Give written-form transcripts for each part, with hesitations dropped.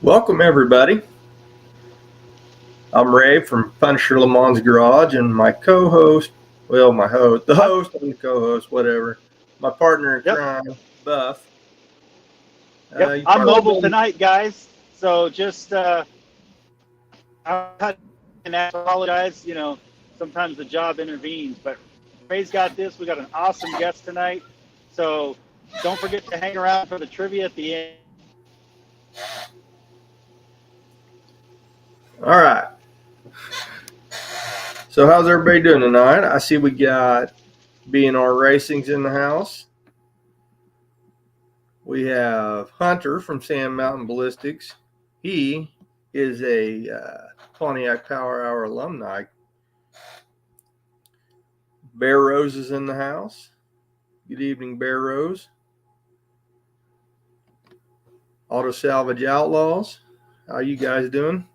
Welcome, everybody. I'm Ray from Punisher Lemans Garage, and my co-host, the host and the co-host, whatever, my partner in crime, Buff. I'm mobile tonight, guys. So just I apologize. You know, sometimes the job intervenes, but Ray's got this. We got an awesome guest tonight. So don't forget to hang around for the trivia at the end. All right. So how's everybody doing tonight? I see we got B&R Racing's in the house. We have Hunter from Sand Mountain Ballistics. He is a Pontiac Power Hour alumni. Bear Rose is in the house. Good evening, Bear Rose. Auto Salvage Outlaws. How you guys doing?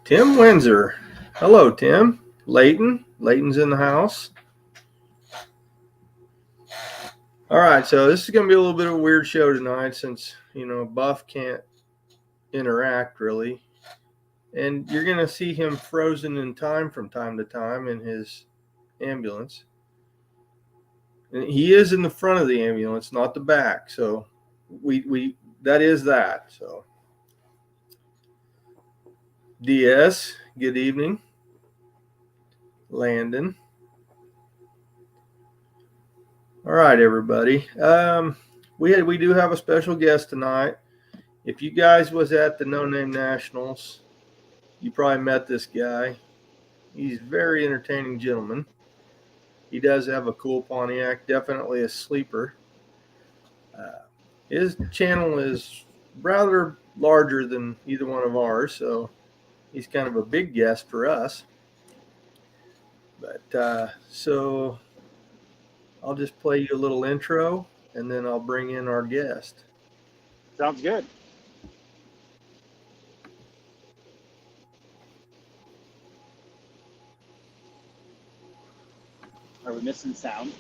Tim Windsor. Hello, Tim. Layton's in the house. All right, so this is going to be a little bit of a weird show tonight since, Buff can't interact really. And you're going to see him frozen in time from time to time in his ambulance. And he is in the front of the ambulance, not the back. So that is that. So DS, good evening. Landon. All right, everybody. We do have a special guest tonight. If you guys was at the No Name Nationals, you probably met this guy. He's a very entertaining gentleman. He does have a cool Pontiac, definitely a sleeper. His channel is rather larger than either one of ours, so he's kind of a big guest for us. But so I'll just play you a little intro, and then I'll bring in our guest. Sounds good. Are we missing sound?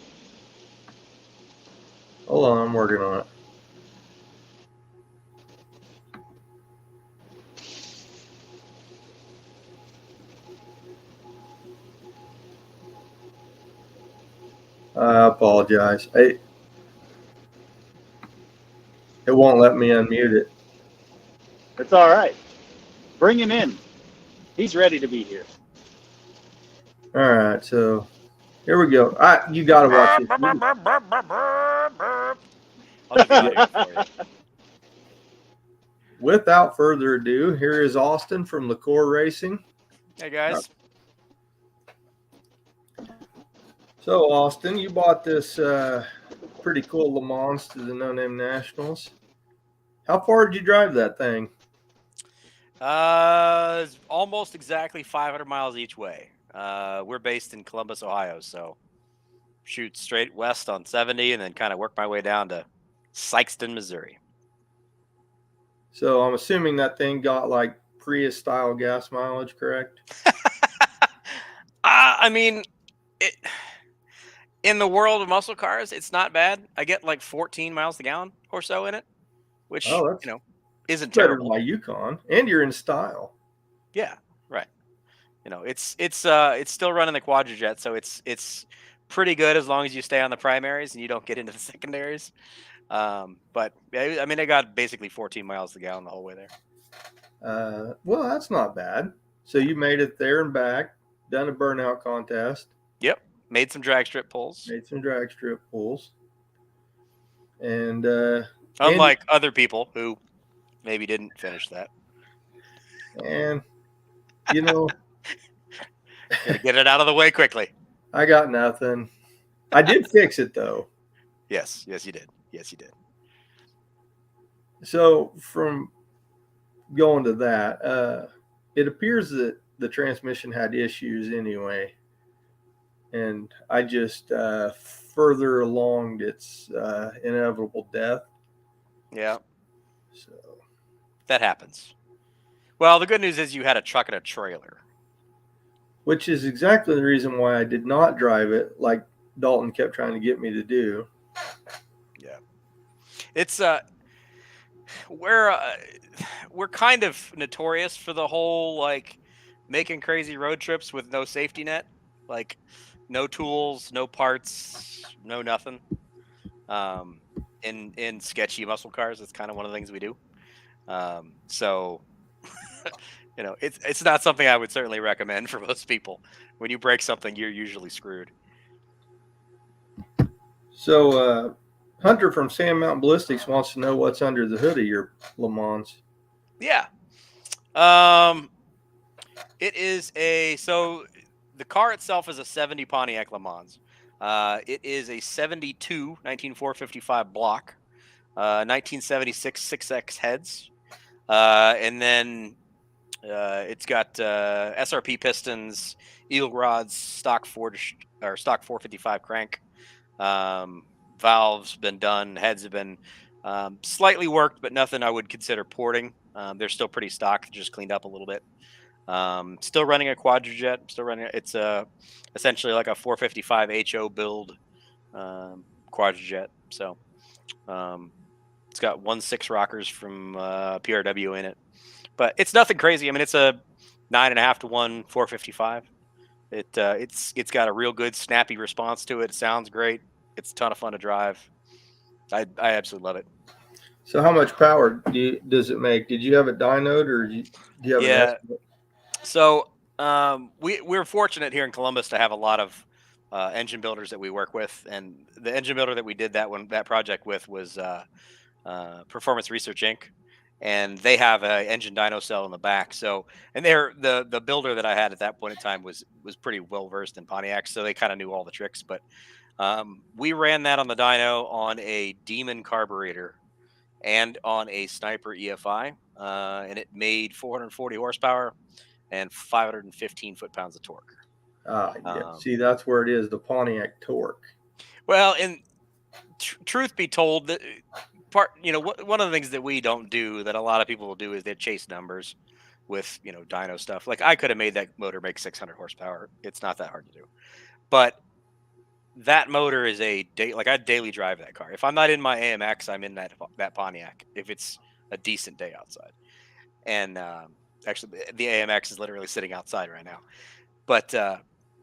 Hold on, I'm working on it. I apologize. It won't let me unmute it. It's all right. Bring him in. He's ready to be here. All right, so here we go. You got to watch this. I'll do it for you. Without further ado, here is Austin from LaCour Racing. Hey, guys. So, Austin, you bought this pretty cool Le Mans to the No Name Nationals. How far did you drive that thing? Almost exactly 500 miles each way. We're based in Columbus, Ohio, so shoot straight west on 70 and then kind of work my way down to Sikeston, Missouri. So I'm assuming that thing got like Prius-style gas mileage, correct? I mean, in the world of muscle cars, it's not bad. I get like 14 miles a gallon or so in it, which isn't terrible. Better than my Yukon, and you're in style. Yeah, right. It's still running the Quadrajet, so it's pretty good as long as you stay on the primaries and you don't get into the secondaries. But I mean, I got basically 14 miles a gallon the whole way there. Well, that's not bad. So you made it there and back, done a burnout contest. Yep. Made some drag strip pulls. Made some drag strip pulls. And unlike other people who maybe didn't finish that. And you know, Gotta get it out of the way quickly. I got nothing. I did fix it though. Yes, you did. Yes, you did. So from going to that, it appears that the transmission had issues anyway, and I just further alonged its inevitable death. Yeah, So that happens. Well, the good news is you had a truck and a trailer. which is exactly the reason why I did not drive it like Dalton kept trying to get me to do. Yeah. It's we're kind of notorious for the whole like making crazy road trips with no safety net, like no tools, no parts, no nothing. In sketchy muscle cars, that's kind of one of the things we do. So it's not something I would certainly recommend for most people. When you break something, you're usually screwed. So Hunter from Sand Mountain Ballistics wants to know what's under the hood of your Le Mans. Yeah. It is so the car itself is a 70 Pontiac Le Mans. It is a 72 19455 block, 1976 6X heads. And then it's got SRP pistons, eagle rods, stock 455 crank. Valves been done, heads have been slightly worked, but nothing I would consider porting. They're still pretty stock, just cleaned up a little bit. Still running a quadrijet. Still running. It's essentially like a 455 HO build quadrijet. So it's got 1.6 rockers from PRW in it, but it's nothing crazy. I mean, it's a 9.5 to 1 455. It's got a real good snappy response to it. It sounds great. It's a ton of fun to drive. I absolutely love it. So how much power does it make? Did you have it dynoed or do you have an estimate? So we're fortunate here in Columbus to have a lot of engine builders that we work with, and the engine builder that we did that project with was Performance Research Inc. And they have an engine dyno cell in the back. So, and they're the builder that I had at that point in time was pretty well versed in Pontiac, so they kind of knew all the tricks. But we ran that on the dyno on a Demon carburetor and on a Sniper EFI, and it made 440 horsepower and 515 foot-pounds of torque. Yeah. See, that's where it is, the Pontiac torque. Well, and truth be told, that one of the things that we don't do that a lot of people will do is they chase numbers with dyno stuff. Like I could have made that motor make 600 horsepower. It's not that hard to do, but that motor is I daily drive that car. If I'm not in my AMX, I'm in that Pontiac if it's a decent day outside. And actually, the AMX is literally sitting outside right now. But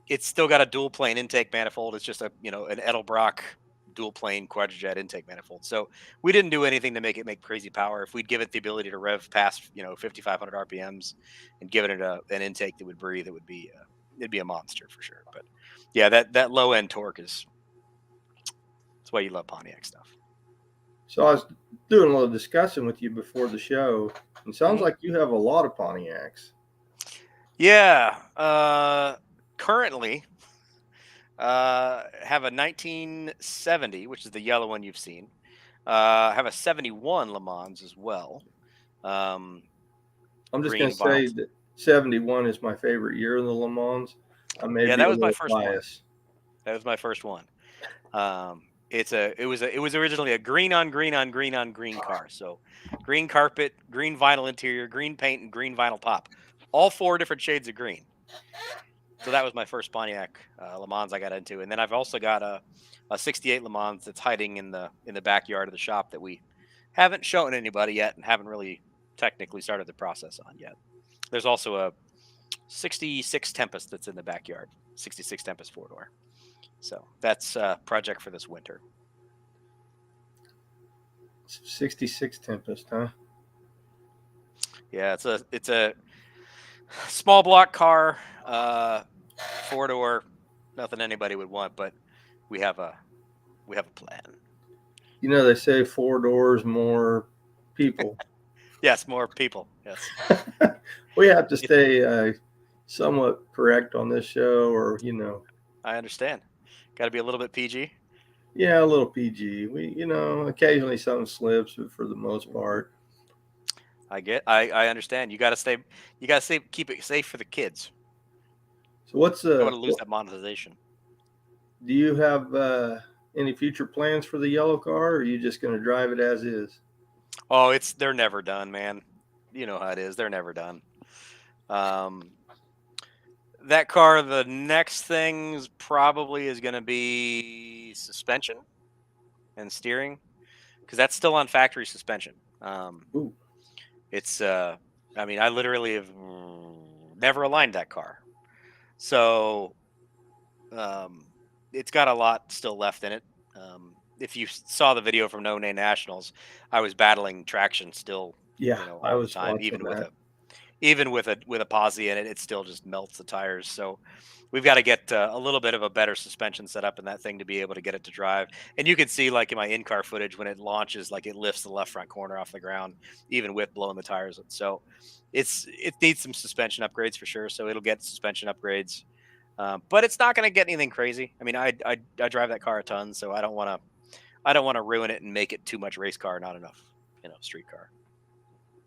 it's still got a dual plane intake manifold. It's just an Edelbrock dual plane quadrijet intake manifold. So we didn't do anything to make it make crazy power. If we'd give it the ability to rev past 5,500 RPMs and give it an intake that would breathe, it'd be a monster for sure. But yeah, that low end torque that's why you love Pontiac stuff. So I was doing a little discussion with you before the show. It sounds like you have a lot of Pontiacs. Yeah. Currently, have a 1970, which is the yellow one you've seen. Have a 71 Le Mans as well. I'm just going to say that 71 is my favorite year in the Le Mans. That was my first one. That was my first one. It was originally a green on green on green on green car. So green carpet, green vinyl interior, green paint, and green vinyl top. All 4 different shades of green. So that was my first Pontiac Le Mans I got into, and then I've also got a 68 Le Mans that's hiding in the backyard of the shop that we haven't shown anybody yet and haven't really technically started the process on yet. There's also a 66 Tempest that's in the backyard, 66 Tempest 4-door. So that's a project for this winter. 66 Tempest, huh? Yeah, it's a small block car, 4-door, nothing anybody would want, but we have a plan. They say 4 doors, more people. Yes, more people. Yes. We have to stay somewhat correct on this show, or I understand. Got to be a little bit PG. yeah, a little PG. We, occasionally something slips, but for the most part. I understand. You got to stay. You got to stay. Keep it safe for the kids. So what's Don't want to lose that monetization. do you have any future plans for the yellow car, or are you just going to drive it as is? Oh, they're never done, man. You know how it is. They're never done. That car, the next thing probably is going to be suspension and steering, because that's still on factory suspension. Ooh. It's I mean, I literally have never aligned that car, so it's got a lot still left in it. If you saw the video from No Name Nationals, I was battling traction still, Yeah, I all the was time, watching that. even with a posi in it, it still just melts the tires. So we've got to get a little bit of a better suspension set up in that thing to be able to get it to drive. And you can see, like in my in-car footage, when it launches, like it lifts the left front corner off the ground, even with blowing the tires. So it needs some suspension upgrades for sure. So it'll get suspension upgrades, but it's not going to get anything crazy. I mean, I drive that car a ton, so I don't want to ruin it and make it too much race car, not enough, street car.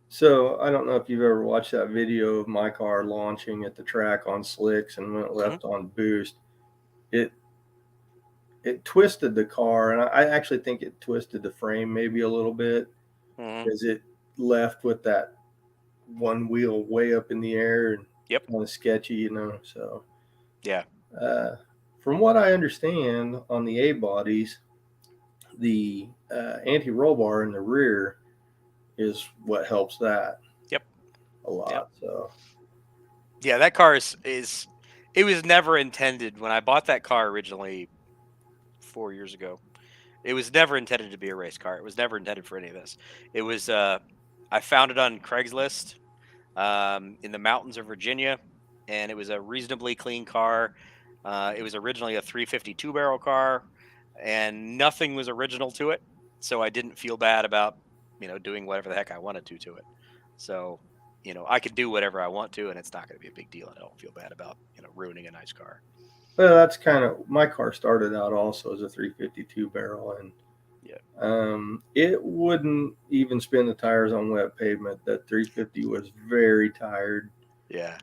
So I don't know if you've ever watched that video of my car launching at the track on slicks and went left on boost. It twisted the car, and I actually think it twisted the frame maybe a little bit, because it left with that one wheel way up in the air and Yep. kind of sketchy, So yeah. From what I understand on the A bodies, the anti-roll bar in the rear is what helps that. Yep. A lot. Yep. So yeah, that car is it was never intended when I bought that car originally 4 years ago. It was never intended to be a race car. It was never intended for any of this. It was I found it on Craigslist in the mountains of Virginia, and it was a reasonably clean car. It was originally a 352 barrel car, and nothing was original to it, so I didn't feel bad about doing whatever the heck I wanted to it. So I could do whatever I want to, and it's not going to be a big deal. And I don't feel bad about ruining a nice car. well, that's kind of, my car started out also as a 352 barrel, and it wouldn't even spin the tires on wet pavement. That 350 was very tired. Yeah.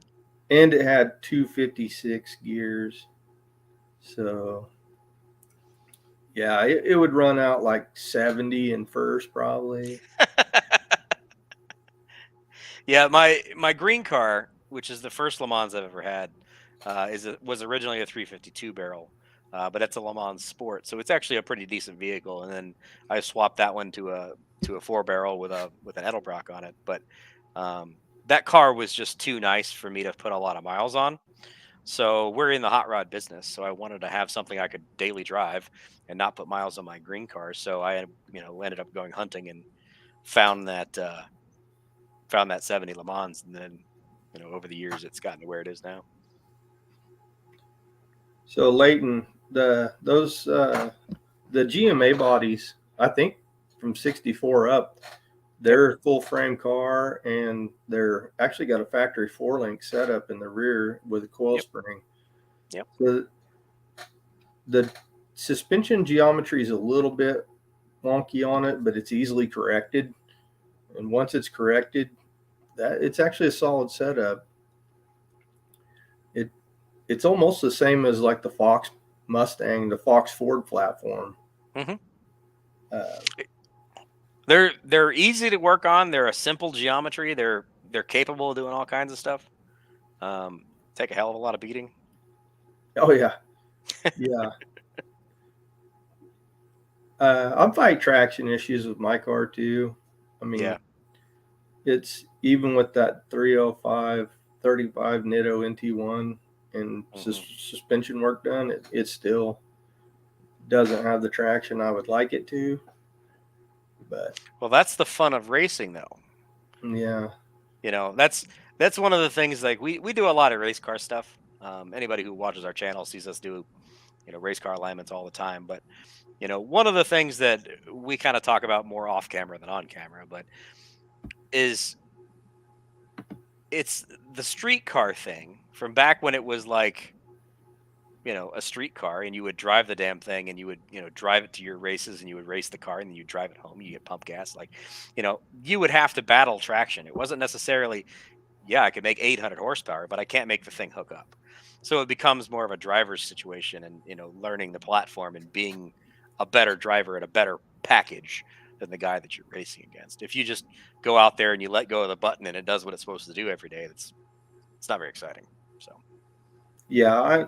And it had 256 gears. So yeah, it would run out like 70 in first probably. Yeah, my green car, which is the first Le Mans I've ever had, was originally a 352 barrel, but it's a Le Mans Sport, so it's actually a pretty decent vehicle. And then I swapped that one to a 4 barrel with an Edelbrock on it. But that car was just too nice for me to put a lot of miles on. So we're in the hot rod business, so I wanted to have something I could daily drive and not put miles on my green car. So I ended up going hunting and found that 70 Le Mans, and then over the years it's gotten to where it is now. So Leighton, the GMA bodies, I think from 64 up, they're a full frame car, and they're actually got a factory 4-link setup in the rear with a coil spring. Yep. The suspension geometry is a little bit wonky on it, but it's easily corrected. And once it's corrected, it's actually a solid setup. It's almost the same as like the Fox Mustang, the Fox Ford platform. Mm-hmm. They're easy to work on. They're a simple geometry. They're capable of doing all kinds of stuff. Take a hell of a lot of beating. Oh yeah, yeah. I'm fighting traction issues with my car too. I mean, it's even with that 305 35 Nitto NT1 and suspension work done, it still doesn't have the traction I would like it to. But well, that's the fun of racing, though. Yeah, that's one of the things. Like we do a lot of race car stuff, Anybody who watches our channel sees us do, race car alignments all the time. But one of the things that we kind of talk about more off camera than on camera, but it's the street car thing from back when it was like, a street car, and you would drive the damn thing, and you would, drive it to your races, and you would race the car, and then you drive it home, you get pump gas. Like, you would have to battle traction. It wasn't necessarily, yeah, I could make 800 horsepower, but I can't make the thing hook up. So it becomes more of a driver's situation, and, learning the platform and being a better driver at a better package than the guy that you're racing against. If you just go out there and you let go of the button and it does what it's supposed to do every day, it's not very exciting. So, Yeah,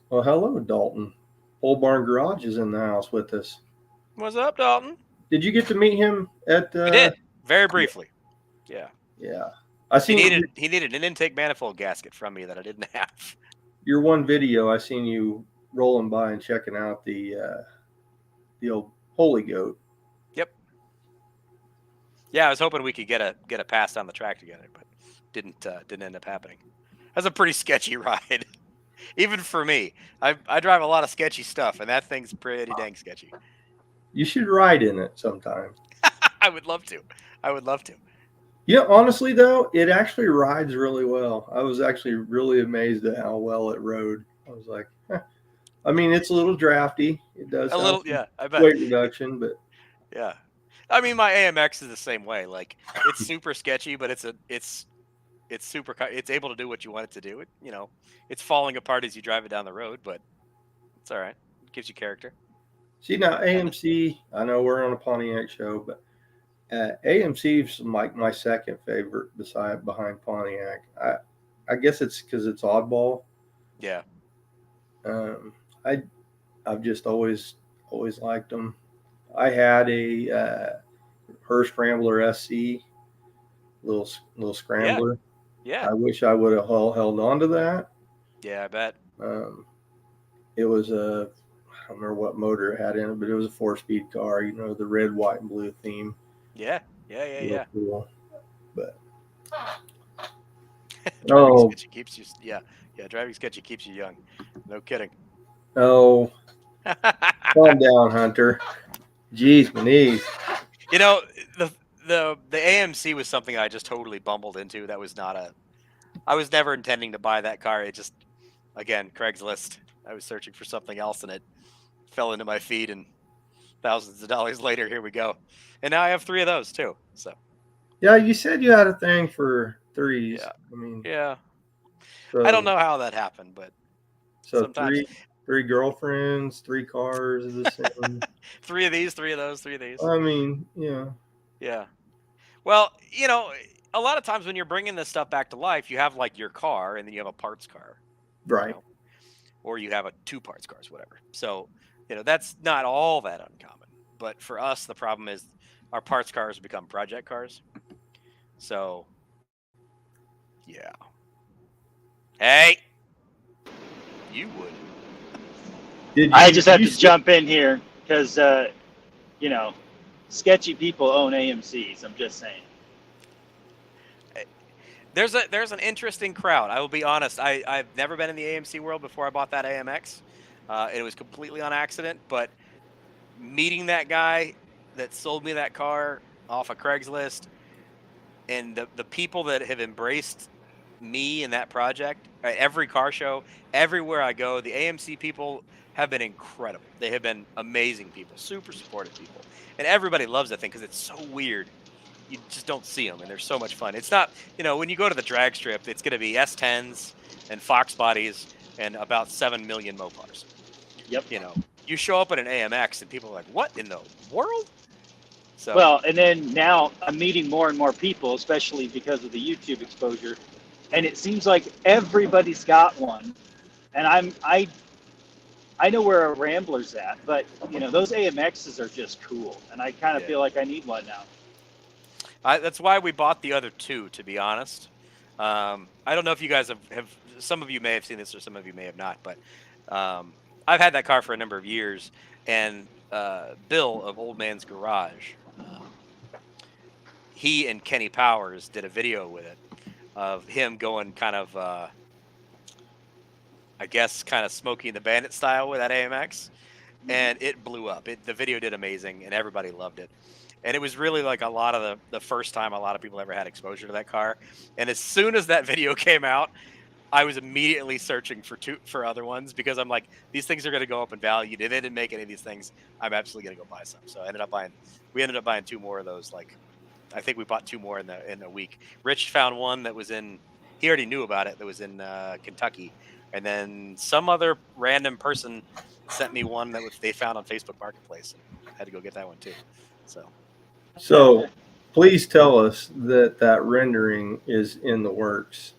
well, hello, Dalton. Old Barn Garage is in the house with us. What's up, Dalton? Did you get to meet him at? I did, very briefly. Yeah. Yeah. I seen he needed an intake manifold gasket from me that I didn't have. Your one video. I seen you rolling by and checking out the old Holy Goat. Yep. Yeah, I was hoping we could get a pass down the track together, but didn't end up happening. That's a pretty sketchy ride, even for me. I drive a lot of sketchy stuff, and that thing's pretty dang sketchy. You should ride in it sometime. I would love to. Yeah, honestly though, it actually rides really well. I was actually really amazed at how well it rode. I was like, I mean, it's a little drafty. It does a little, yeah. I bet weight reduction, but yeah. I mean, my AMX is the same way. Like, it's super sketchy, but it's super. It's able to do what you want it to do. It's falling apart as you drive it down the road, but it's all right. It gives you character. See, now AMC. I know we're on a Pontiac show, but AMC is like my second favorite behind Pontiac. I guess it's because it's oddball. Yeah. I've just always liked them. I had a Hearst Scrambler SC, little scrambler. Yeah. I wish I would have held on to that. Yeah, I bet. It was I don't remember what motor it had in it, but it was a 4-speed car. The red, white, and blue theme. Yeah. Cool. But driving sketchy keeps you. Yeah. Driving sketchy keeps you young. No kidding. Oh, calm down, Hunter. Jeez, my knees. The AMC was something I just totally bumbled into. That was not I was never intending to buy that car. It just, again, Craigslist. I was searching for something else, and it fell into my feed, and thousands of dollars later, here we go. And now I have 3 of those too. So. Yeah, you said you had a thing for 3s. Yeah. I mean. Yeah. So, I don't know how that happened, but so sometimes. Three girlfriends, 3 cars is the same. 3 of these, 3 of those, 3 of these. I mean, yeah. Yeah. Well, a lot of times when you're bringing this stuff back to life, you have like your car, and then you have a parts car. Right. Or you have 2 parts cars, whatever. So, that's not all that uncommon. But for us, the problem is our parts cars become project cars. So, yeah. Hey, you would. I just have to jump in here because, sketchy people own AMCs. I'm just saying. There's an interesting crowd. I will be honest. I've never been in the AMC world before I bought that AMX. It was completely on accident, but meeting that guy that sold me that car off of Craigslist, and the people that have embraced me in that project, at every car show, everywhere I go, the AMC people have been incredible. They have been amazing people, super supportive people, and everybody loves that thing because it's so weird. You just don't see them, and they're so much fun. It's not, when you go to the drag strip, it's going to be S10s and Fox bodies and about 7 million Mopars. Yep. You show up at an AMX, and people are like, "What in the world?" So. Well, and then now I'm meeting more and more people, especially because of the YouTube exposure, and it seems like everybody's got one. And I know where a Rambler's at, but those AMXs are just cool, and I kind of feel like I need one now. That's why we bought the other 2, to be honest. I don't know if you guys have. Some of you may have seen this, or some of you may have not. But I've had that car for a number of years, and Bill of Old Man's Garage, he and Kenny Powers did a video with it. of him going kind of, I guess, kind of Smokey and the Bandit style with that AMX, and it blew up. The video did amazing, and everybody loved it. And it was really like a lot of the first time a lot of people ever had exposure to that car. And as soon as that video came out, I was immediately searching for other ones because I'm like, these things are going to go up in value. If they didn't make any of these things, I'm absolutely going to go buy some. So we ended up buying 2 more of those. Like, I think we bought 2 more in a week. Rich found one that was he already knew about it. That was in Kentucky. And then some other random person sent me one that they found on Facebook Marketplace, and I had to go get that one too. So please tell us that rendering is in the works.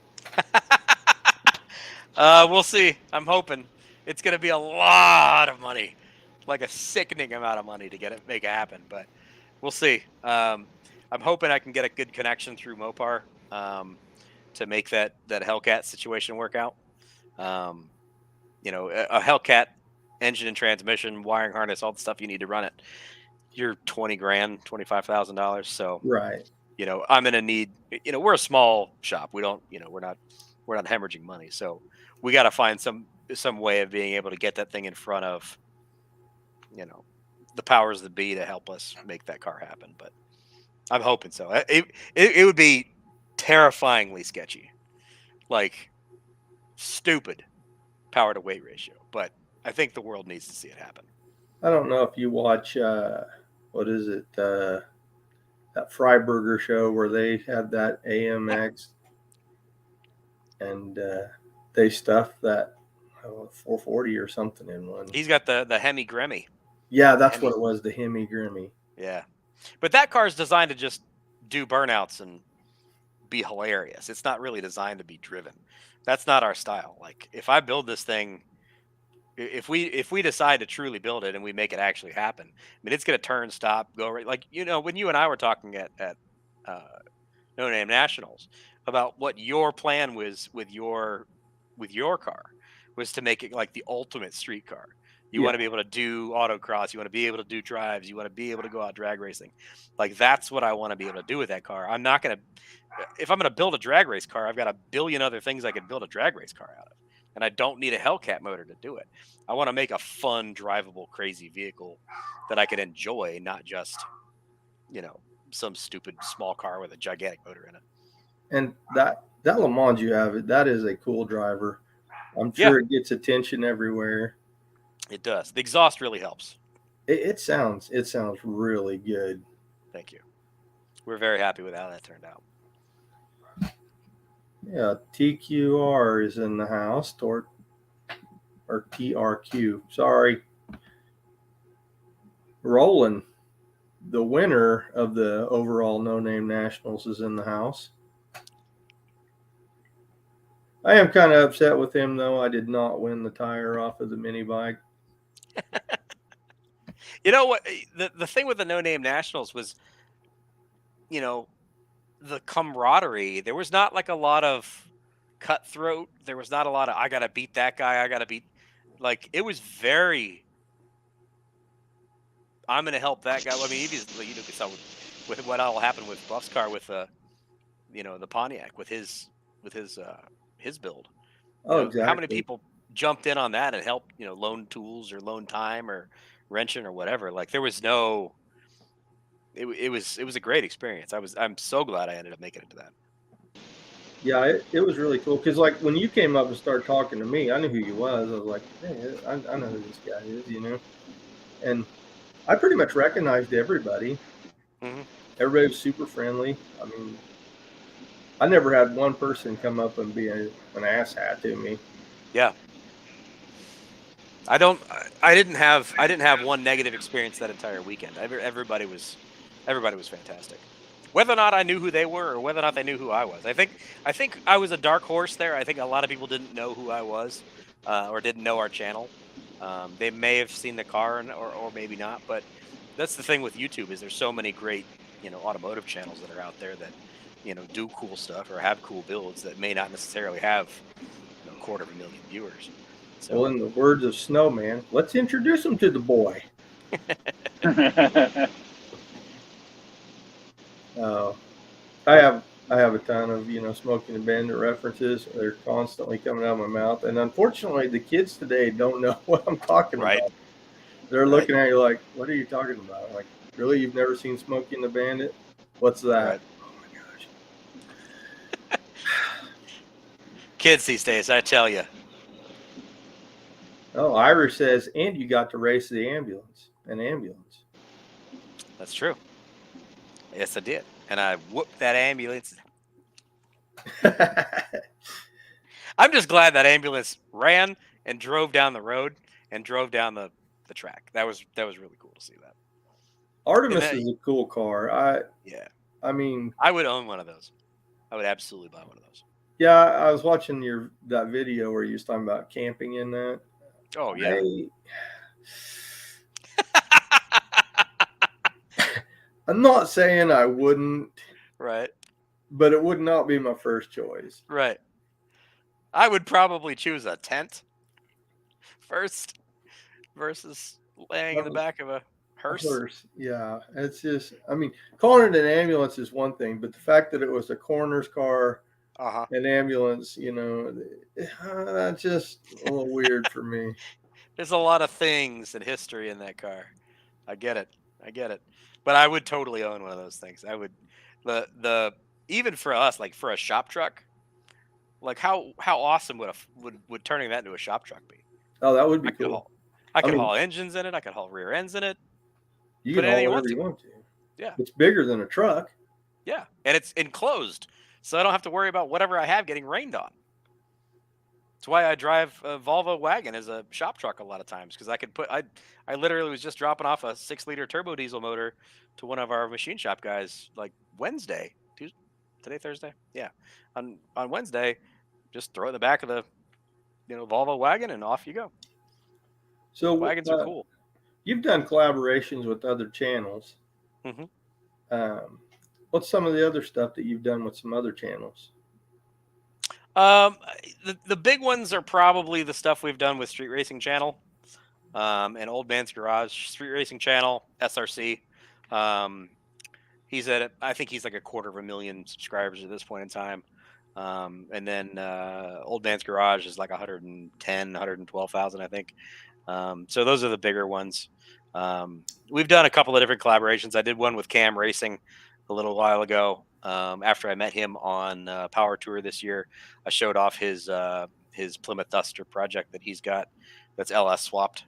We'll see. I'm hoping it's going to be a lot of money, like a sickening amount of money to make it happen. But we'll see. I'm hoping I can get a good connection through Mopar to make that Hellcat situation work out. A Hellcat engine and transmission, wiring harness, all the stuff you need to run it. You're $20,000, $25,000. So right. I'm gonna need. We're a small shop. We don't. We're not hemorrhaging money. So we got to find some way of being able to get that thing in front of, the powers that be to help us make that car happen. But I'm hoping so. It would be terrifyingly sketchy, like stupid power to weight ratio. But I think the world needs to see it happen. I don't know if you watch, what is it? That Freiburger show where they had that AMX and they stuffed that 440 or something in one. He's got the Hemi Grimmy. Yeah, that's what it was, the Hemi Grimmy. Yeah. But that car is designed to just do burnouts and be hilarious. It's not really designed to be driven. That's not our style. Like, if I build this thing, if we decide to truly build it and we make it actually happen, I mean, it's going to turn, stop, go right. Like, when you and I were talking at No Name Nationals about what your plan was with your car was to make it like the ultimate street car. You want to be able to do autocross. You want to be able to do drives. You want to be able to go out drag racing. Like, that's what I want to be able to do with that car. I'm not going to, if I'm going to build a drag race car, I've got a billion other things I could build a drag race car out of. And I don't need a Hellcat motor to do it. I want to make a fun, drivable, crazy vehicle that I can enjoy, not just, some stupid small car with a gigantic motor in it. And that Le Mans you have, that is a cool driver. I'm sure it gets attention everywhere. It does. The exhaust really helps. It sounds really good. Thank you. We're very happy with how that turned out. Yeah, TQR is in the house, or TRQ. Sorry. Roland, the winner of the overall No Name Nationals, is in the house. I am kind of upset with him, though. I did not win the tire off of the mini bike. You know what? The thing with the No Name Nationals was, the camaraderie. There was not like a lot of cutthroat. There was not a lot of, I got to beat that guy. I got to beat, like, it was very, I'm going to help that guy. I mean, you can tell with what all happened with Buff's car with, the Pontiac with his build. Exactly. How many people jumped in on that and helped, loan tools or loan time or wrenching or whatever. Like, there was no, it was a great experience. I'm so glad I ended up making it to that. Yeah, it was really cool because, like, when you came up and started talking to me, I knew who you was. I was like, hey, I know who this guy is, and I pretty much recognized everybody. Mm-hmm. Everybody was super friendly. I mean, I never had one person come up and be an asshat to me. Yeah. I didn't have one negative experience that entire weekend. Everybody was fantastic. Whether or not I knew who they were or whether or not they knew who I was. I think I was a dark horse there. I think a lot of people didn't know who I was or didn't know our channel. They may have seen the car or maybe not, but that's the thing with YouTube is there's so many great, automotive channels that are out there that, do cool stuff or have cool builds that may not necessarily have 250,000 viewers. So, well, in the words of Snowman, let's introduce him to the boy. I have I have a ton of, Smoking the Bandit references. They're constantly coming out of my mouth. And unfortunately, the kids today don't know what I'm talking Right. about. They're Right. looking at you like, what are you talking about? I'm like, really? You've never seen Smoking the Bandit? What's that? Right. Oh my gosh. Kids these days, I tell you. Oh, Irish says, and you got to race an ambulance. That's true. Yes, I did. And I whooped that ambulance. I'm just glad that ambulance ran and drove down the road and drove down the track. That was really cool to see that. Artemis is a cool car. Yeah. I mean, I would own one of those. I would absolutely buy one of those. Yeah, I was watching that video where you was talking about camping in that. Oh yeah. I'm not saying I wouldn't. Right. But it would not be my first choice. Right. I would probably choose a tent first versus laying in the back of a hearse. Yeah. It's just, I mean, calling it an ambulance is one thing, but the fact that it was a coroner's car, an ambulance, that's just a little weird for me. There's a lot of things in history in that car. I get it. But I would totally own one of those things. I would, the even for us, like for a shop truck, like how awesome would turning that into a shop truck be? Oh, that would be cool. I could haul engines in it. I could haul rear ends in it. You can haul whatever you want to. Yeah. It's bigger than a truck. Yeah. And it's enclosed. So I don't have to worry about whatever I have getting rained on. That's why I drive a Volvo wagon as a shop truck a lot of times, because I could I literally was just dropping off a 6-liter turbo diesel motor to one of our machine shop guys like Wednesday. Today, Thursday? Yeah. On Wednesday, just throw it in the back of the Volvo wagon and off you go. So wagons are cool. You've done collaborations with other channels. Mm-hmm. What's some of the other stuff that you've done with some other channels? The big ones are probably the stuff we've done with Street Racing Channel, and Old Man's Garage. Street Racing Channel, SRC. I think he's like 250,000 subscribers at this point in time. And then Old Man's Garage is like 112,000, I think. So those are the bigger ones. We've done a couple of different collaborations. I did one with Cam Racing a little while ago. After I met him on Power Tour this year, I showed off his Plymouth Duster project that he's got that's LS swapped.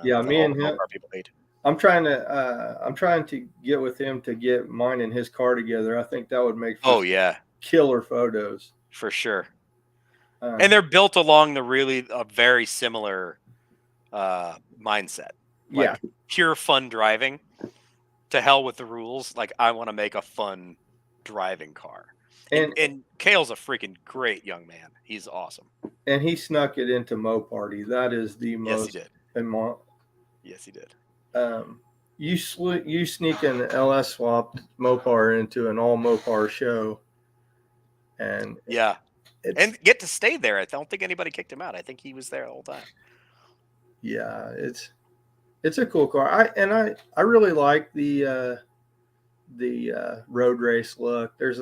Yeah, me and him. People hate. I'm trying to get with him to get mine and his car together. I think that would make killer photos for sure. And they're built along a very similar mindset. Like pure fun driving. To hell with the rules. Like, I want to make a fun driving car. And Kale's a freaking great young man. He's awesome. And he snuck it into Moparty. That is the most. Yes, he did. You sneak an LS swapped Mopar into an all Mopar show, and and get to stay there. I don't think anybody kicked him out. I think he was there the whole time. Yeah, it's a cool car. I really like the road race look. There's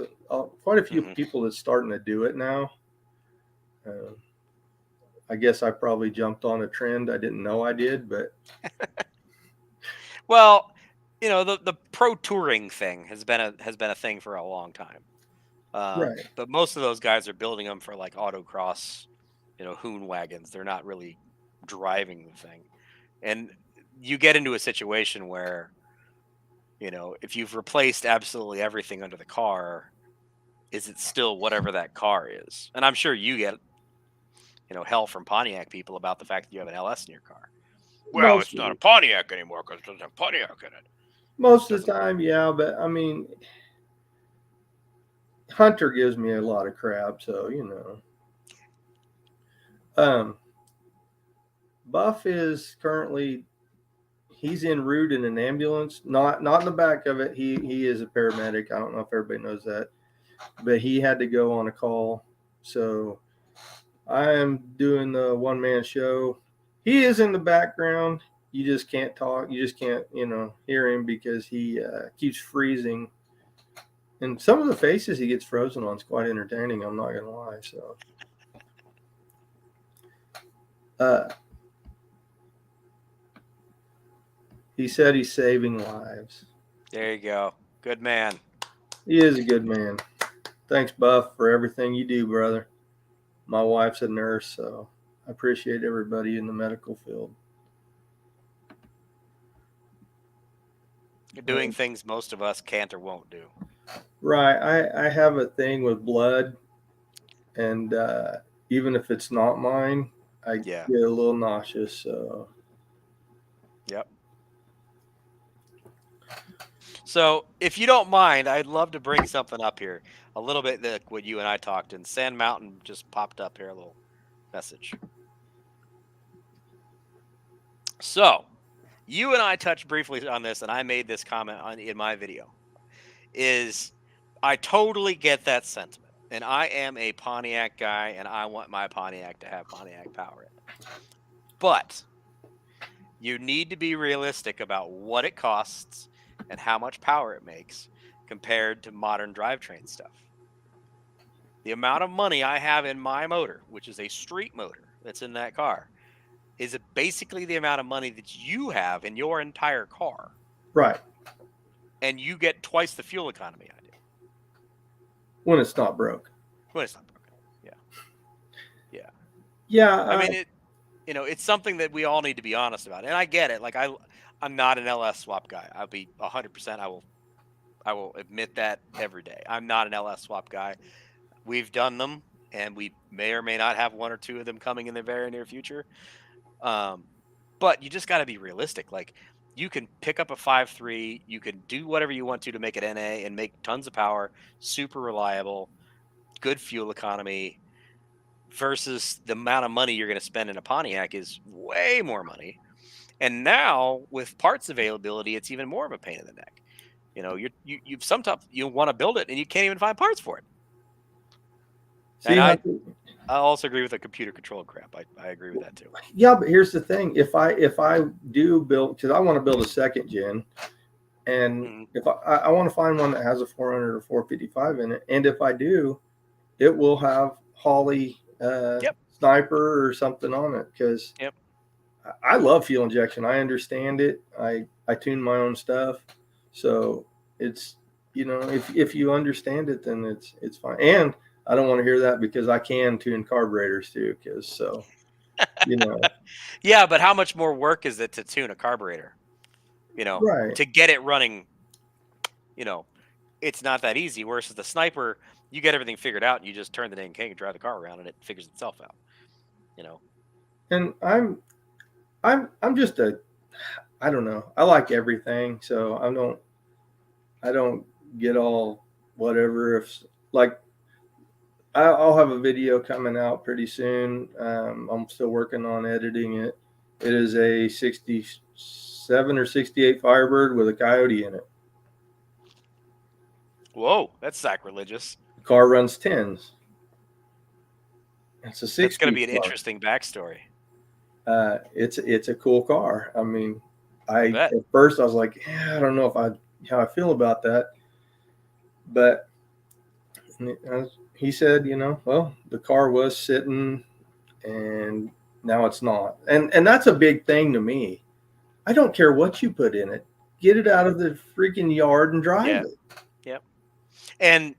quite a few people that's starting to do it now. I guess I probably jumped on a trend I didn't know I did, but well, the pro touring thing has been a thing for a long time. Right. But most of those guys are building them for like autocross, hoon wagons. They're not really driving the thing. And you get into a situation where, if you've replaced absolutely everything under the car, is it still whatever that car is? And I'm sure you get, hell from Pontiac people about the fact that you have an LS in your car. Well, it's not a Pontiac anymore because it doesn't have Pontiac in it. Most of the time, yeah, but I mean, Hunter gives me a lot of crap, so Buff is currently he's en route in an ambulance, not in the back of it. He is a paramedic. I don't know if everybody knows that, but he had to go on a call, so I am doing the one-man show. He is in the background. You just can't talk. You just can't, hear him because he keeps freezing And some of the faces he gets frozen on is quite entertaining. I'm not gonna lie. So, he said he's saving lives. There you go. Good man. He is a good man. Thanks, Buff, for everything you do, brother. My wife's a nurse, so I appreciate everybody in the medical field. You're doing things most of us can't or won't do. Right. I have a thing with blood, and even if it's not mine, I get a little nauseous. So. Yep. So, if you don't mind, I'd love to bring something up here. A little bit like what you and I talked, and Sand Mountain just popped up here, a little message. So, you and I touched briefly on this, and I made this comment in my video. I totally get that sentiment, and I am a Pontiac guy, and I want my Pontiac to have Pontiac power in it. But you need to be realistic about what it costs and how much power it makes compared to modern drivetrain stuff. The amount of money I have in my motor, which is a street motor that's in that car, is basically the amount of money that you have in your entire car. Right. And you get twice the fuel economy I do. When it's not broke. When it's not broken. Yeah. Yeah. Yeah. I mean, it's something that we all need to be honest about. And I get it. Like I'm not an LS swap guy. I'll be 100%. I will admit that every day. I'm not an LS swap guy. We've done them, and we may or may not have one or two of them coming in the very near future. But you just got to be realistic. Like, you can pick up a 5.3, you can do whatever you want to make it NA and make tons of power, super reliable, good fuel economy, versus the amount of money you're going to spend in a Pontiac is way more money. And now with parts availability, it's even more of a pain in the neck. You've sometimes you want to build it and you can't even find parts for it. And I also agree with the computer controlled crap. I agree with that too. Yeah, but here's the thing: if I do build, because I want to build a second gen, and if I want to find one that has a 400 or 455 in it, and if I do, it will have Holley sniper or something on it, because I love fuel injection. I understand it. I tune my own stuff, so it's if you understand it, then it's fine. And I don't want to hear that, because I can tune carburetors too, Yeah, but how much more work is it to tune a carburetor? Right. To get it running, it's not that easy. Whereas the sniper, you get everything figured out and you just turn the dang key and drive the car around and it figures itself out. And I'm just I don't know. I like everything, so I don't get all whatever. If like I'll have a video coming out pretty soon. I'm still working on editing it. It is a 67 or 68 Firebird with a Coyote in it. Whoa, that's sacrilegious. The car runs 10s. It's a 60. It's going to be an interesting backstory. It's a cool car. I mean, at first I was like, I don't know how I feel about that, but he said, well, the car was sitting and now it's not. And that's a big thing to me. I don't care what you put in it. Get it out of the freaking yard and drive it. Yep. And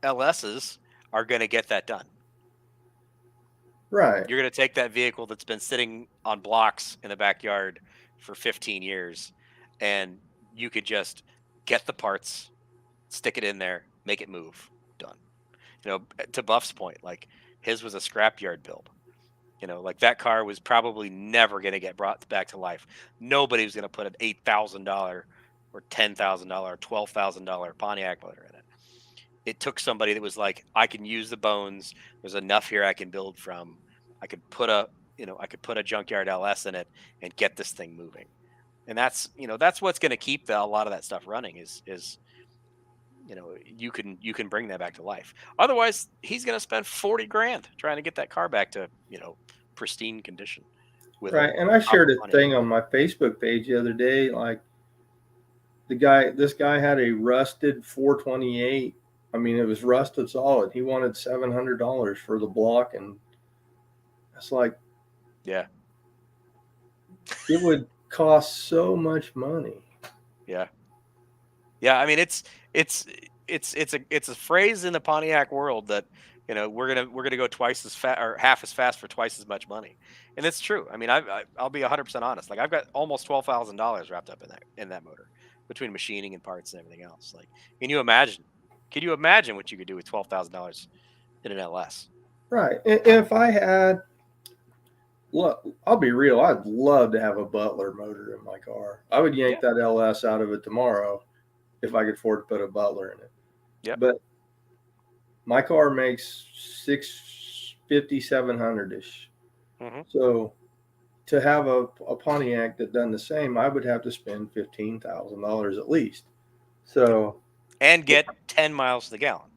LSs are going to get that done. Right. You're going to take that vehicle that's been sitting on blocks in the backyard for 15 years, and you could just get the parts, stick it in there, make it move. Done. To Buff's point, like his was a scrapyard build. Like that car was probably never going to get brought back to life. Nobody was going to put an $8,000 or $10,000 or $12,000 Pontiac motor in it. It took somebody that was like, I can use the bones. There's enough here I can build from. I could put a junkyard LS in it and get this thing moving. And that's what's going to keep a lot of that stuff running is you can bring that back to life. Otherwise, he's going to spend $40,000 trying to get that car back to, pristine condition. Right. And I shared a thing on my Facebook page the other day, like, this guy had a rusted 428. I mean, it was rusted solid. He wanted $700 for the block, and it's like, Yeah. it would cost so much money. Yeah. Yeah. I mean, it's a phrase in the Pontiac world that, we're gonna go twice as fast or half as fast for twice as much money, and it's true. I mean, I'll be 100% honest. Like, I've got almost $12,000 wrapped up in that motor, between machining and parts and everything else. Like, can you imagine? Can you imagine what you could do with $12,000 in an LS? Right. And if I had, look, I'll be real. I'd love to have a Butler motor in my car. I would yank Yeah. that LS out of it tomorrow if I could afford to put a Butler in it. Yeah. But my car makes 650, 700 ish. Hmm. So to have a Pontiac that done the same, I would have to spend $15,000 at least. So And get 10 miles to the gallon.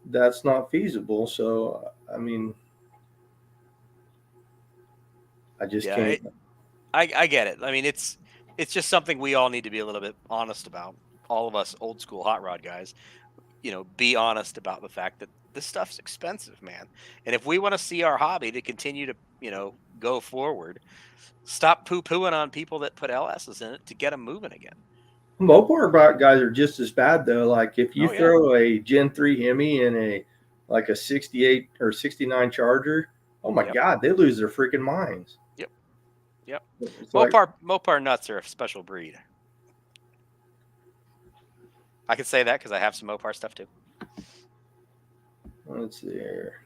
that's not feasible. So I mean, I just Yeah. can't. I get it. I mean, it's just something we all need to be a little bit honest about. All of us old school hot rod guys, be honest about the fact that this stuff's expensive, man. And if we want to see our hobby to continue to, go forward, stop poo-pooing on people that put LSs in it to get them moving again. Mopar guys are just as bad though. Like if you Oh, yeah. throw a Gen 3 Hemi in a 68 or 69 Charger, oh my Yep. God, they lose their freaking minds. Yep. It's like, Mopar nuts are a special breed. I can say that because I have some Mopar stuff too. let's see here.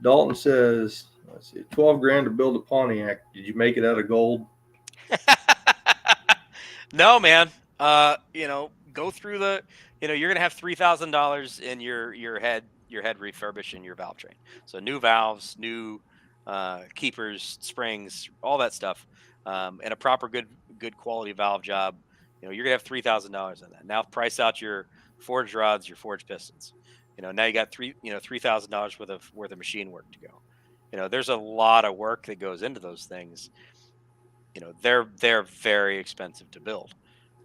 Dalton says, let's see, 12 grand to build a Pontiac. Did you make it out of gold? No, man. Go through the. You're gonna have $3,000 in your head refurbished in your valve train. So new valves, new keepers, springs, all that stuff, and a proper good quality valve job. You're gonna have $3,000 in that. Now price out your forged rods, your forged pistons. Now you got $3,000 worth of machine work to go. There's a lot of work that goes into those things. They're very expensive to build.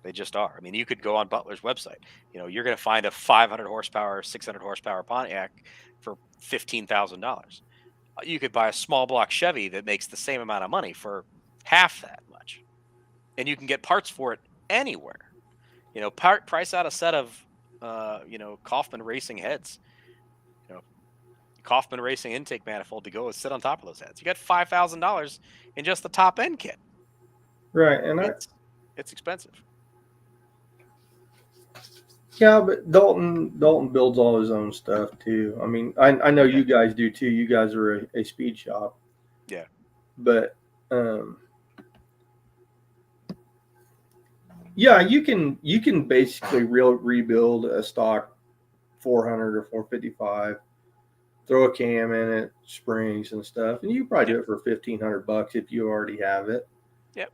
They just are. I mean, you could go on Butler's website. You're going to find a 500 horsepower, 600 horsepower Pontiac for $15,000. You could buy a small block Chevy that makes the same amount of money for half that much, and you can get parts for it anywhere. Price out a set of, Kaufman Racing heads. Kaufman Racing intake manifold to go and sit on top of those heads. You got $5,000 in just the top end kit. Right. And It's expensive. yeah, but Dalton builds all his own stuff too. I mean, I know you guys do too. You guys are a speed shop. Yeah. But yeah, you can basically rebuild a stock 400 or 455, throw a cam in it, springs and stuff, and you probably do it for $1,500 if you already have it. Yep.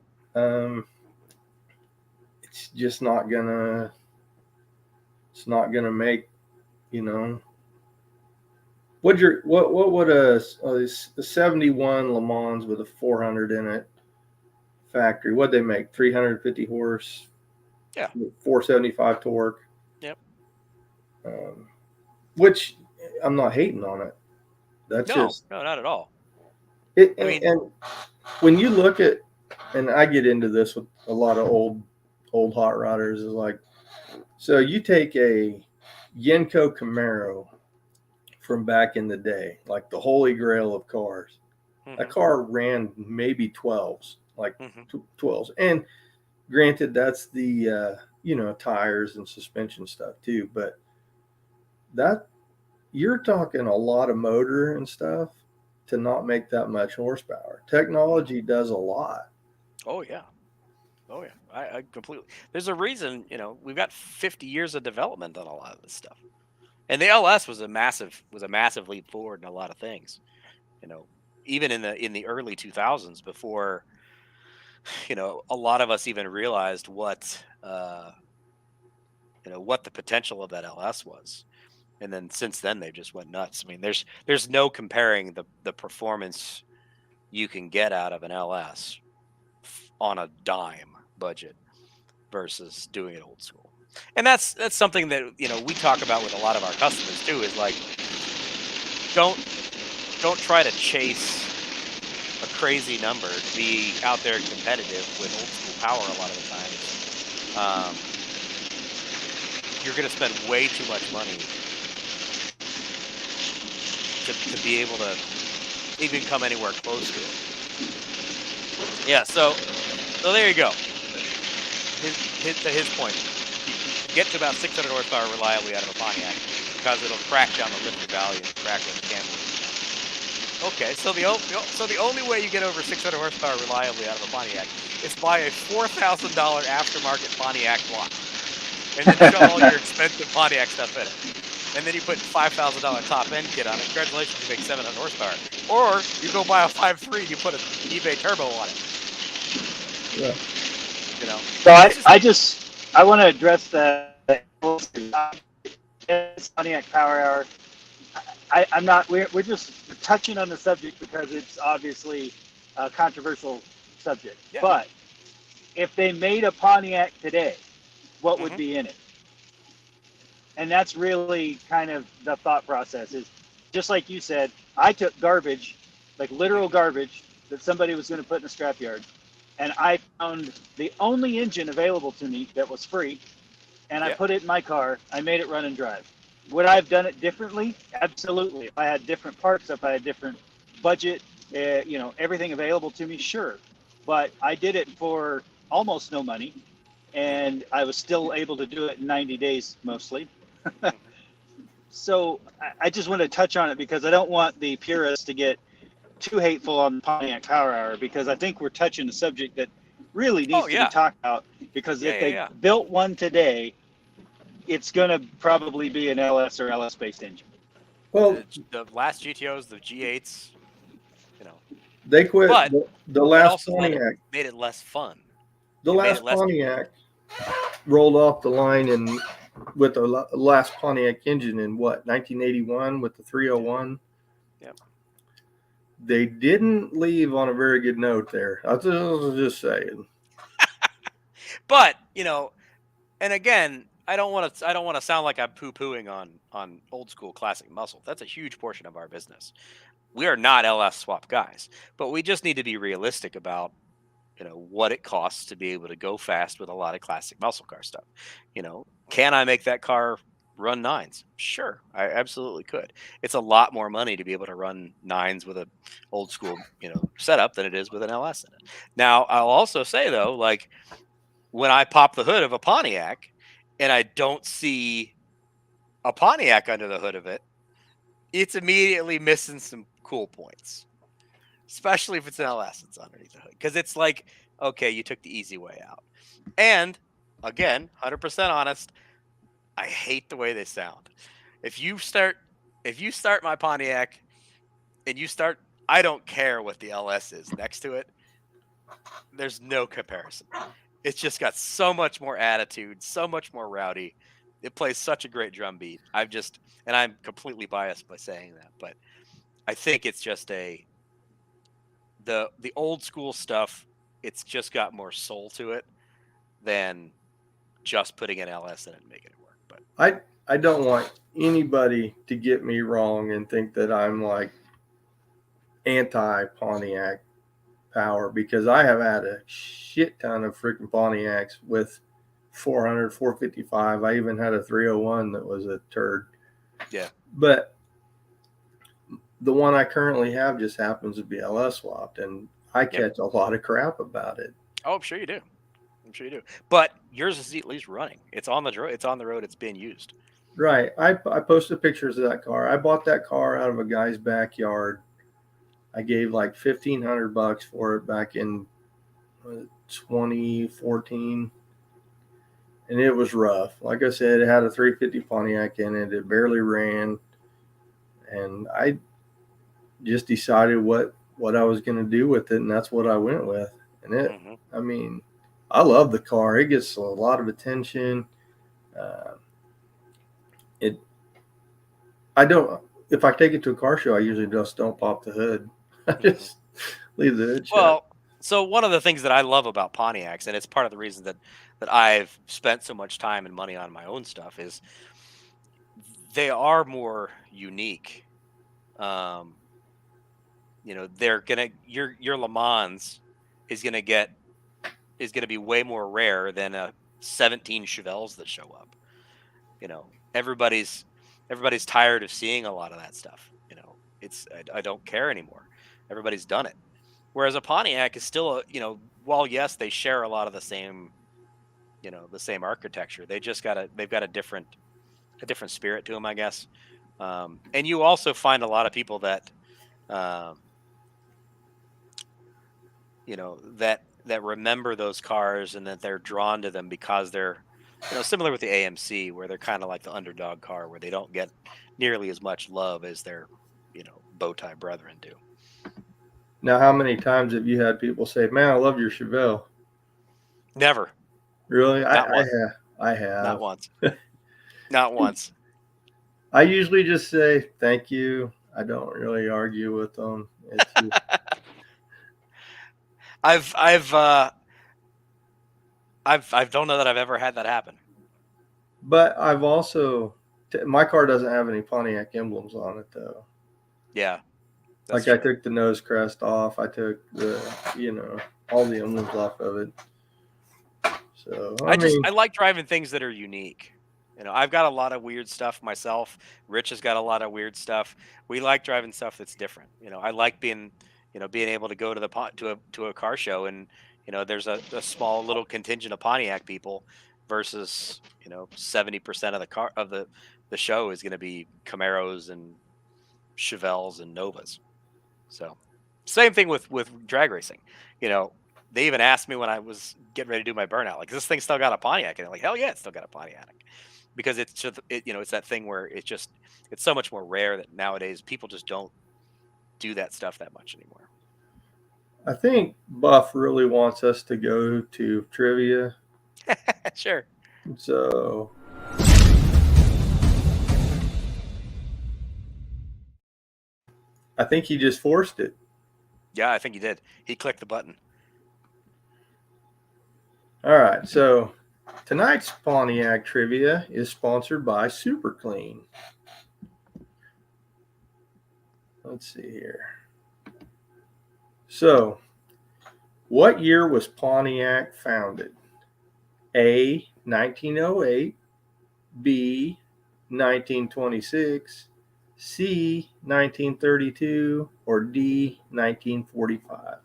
It's just not gonna. It's not gonna make, what would a 71 Le Mans with a 400 in it factory? What'd they make? 350 horse. Yeah. 475 torque. Yep. Which I'm not hating on it. That's no, just not at all. And when you look at, and I get into this with a lot of old hot rodders, is like, so you take a Yenko Camaro from back in the day, like the holy grail of cars. Mm-hmm. That car ran maybe 12s, like 12s. And granted, that's the, tires and suspension stuff too. But that, you're talking a lot of motor and stuff to not make that much horsepower. Technology does a lot. Oh, yeah. Oh, yeah. I completely. There's a reason, we've got 50 years of development on a lot of this stuff. And the LS was a massive leap forward in a lot of things. Even in the early 2000s, before, a lot of us even realized what the potential of that LS was. And then since then they've just went nuts. I mean, there's no comparing the performance you can get out of an LS on a dime budget versus doing it old school. And that's something that we talk about with a lot of our customers too. Is like, don't try to chase a crazy number to be out there competitive with old school power. A lot of the times, you're going to spend way too much money to be able to even come anywhere close to it. Yeah, so there you go. His point. You get to about 600 horsepower reliably out of a Pontiac because it'll crack down the lifting value and crack when it can. Okay, so the only way you get over 600 horsepower reliably out of a Pontiac is buy a $4,000 aftermarket Pontiac block, and then shove all your expensive Pontiac stuff in it. And then you put $5,000 top end kit on it. Congratulations, you make 700 horsepower. Or you go buy a 5.3 and you put an eBay turbo on it. Yeah. So I want to address the Pontiac Power Hour. I'm not. We're just touching on the subject because it's obviously a controversial subject. Yeah. But if they made a Pontiac today, what would be in it? And that's really kind of the thought process. Is just like you said, I took garbage, like literal garbage that somebody was going to put in a scrapyard, and I found the only engine available to me that was free, and I put it in my car. I made it run and drive. Would I have done it differently? Absolutely. If I had different parts, if I had different budget, everything available to me, sure. But I did it for almost no money, and I was still able to do it in 90 days mostly. So I just want to touch on it because I don't want the purists to get too hateful on the Pontiac Power Hour, because I think we're touching a subject that really needs to be talked about, because if they built one today, it's going to probably be an LS or LS based engine. Well, the last GTOs, the G8s, they quit. But the last Pontiac made it less fun. The last Pontiac rolled off the line with the last Pontiac engine in 1981 with the 301. Yep. They didn't leave on a very good note there. I was just saying. But and again, I don't want to sound like I'm poo-pooing on old school classic muscle. That's a huge portion of our business. We are not LS swap guys, but we just need to be realistic about what it costs to be able to go fast with a lot of classic muscle car stuff. Can I make that car run nines? Sure, I absolutely could. It's a lot more money to be able to run nines with a old school setup than it is with an LS in it. Now, I'll also say though, like when I pop the hood of a Pontiac and I don't see a Pontiac under the hood of it, it's immediately missing some cool points, especially if it's an LS that's underneath the hood, because it's like, okay, you took the easy way out. And again, 100% honest, I hate the way they sound. If you start my Pontiac and I don't care what the LS is next to it, there's no comparison. It's just got so much more attitude, so much more rowdy. It plays such a great drum beat. And I'm completely biased by saying that, but I think it's just the old school stuff. It's just got more soul to it than just putting an LS in it and making it work. But I don't want anybody to get me wrong and think that I'm like anti Pontiac power, because I have had a shit ton of freaking Pontiacs with 400, 455. I even had a 301 that was a turd. Yeah. But the one I currently have just happens to be LS swapped, and I catch a lot of crap about it. Oh, I'm sure you do. But yours is at least running. It's on the road. It's being used. Right. I posted pictures of that car. I bought that car out of a guy's backyard. I gave like $1,500 for it back in 2014. And it was rough. Like I said, it had a 350 Pontiac in it. It barely ran. And I just decided what I was going to do with it, and that's what I went with. And I mean, I love the car. It gets a lot of attention. If I take it to a car show, I usually just don't pop the hood. I just leave the hood shut. Well, So one of the things that I love about Pontiacs, and it's part of the reason that I've spent so much time and money on my own stuff, is they are more unique. Um, they're gonna your Le Mans is gonna get is gonna be way more rare than a 17 Chevelles that show up. Everybody's tired of seeing a lot of that stuff. I don't care anymore. Everybody's done it. Whereas a Pontiac is still while yes, they share a lot of the same architecture. They've got a different spirit to them, I guess. And you also find a lot of people that, um, that remember those cars and that they're drawn to them because they're, similar with the AMC, where they're kind of like the underdog car, where they don't get nearly as much love as their, bow tie brethren do. Now, how many times have you had people say, "Man, I love your Chevelle"? Never. Really? Not once. I have. Not once. Not once. I usually just say thank you. I don't really argue with them. It's just, I don't know that I've ever had that happen. but I've also my car doesn't have any Pontiac emblems on it though. Yeah. Like true. I took the nose crest off. I took the all the emblems off of it. So I like driving things that are unique. I've got a lot of weird stuff myself. Rich has got a lot of weird stuff. We like driving stuff that's different. I like being able to go to to a car show and there's a small little contingent of Pontiac people versus 70% of the show is going to be Camaros and Chevelles and Novas. So same thing with drag racing. They even asked me when I was getting ready to do my burnout, like, this thing still got a Pontiac? And I'm like, hell yeah, it's still got a Pontiac. Because it's just, it's that thing where it's so much more rare that nowadays people just don't do that stuff that much anymore. I think Buff really wants us to go to trivia. Sure. So I think he just forced it. Yeah, I think he did. He clicked the button. All right, so tonight's Pontiac trivia is sponsored by Super Clean. Let's see here. So, what year was Pontiac founded? A, 1908, B, 1926, C, 1932, or D, 1945?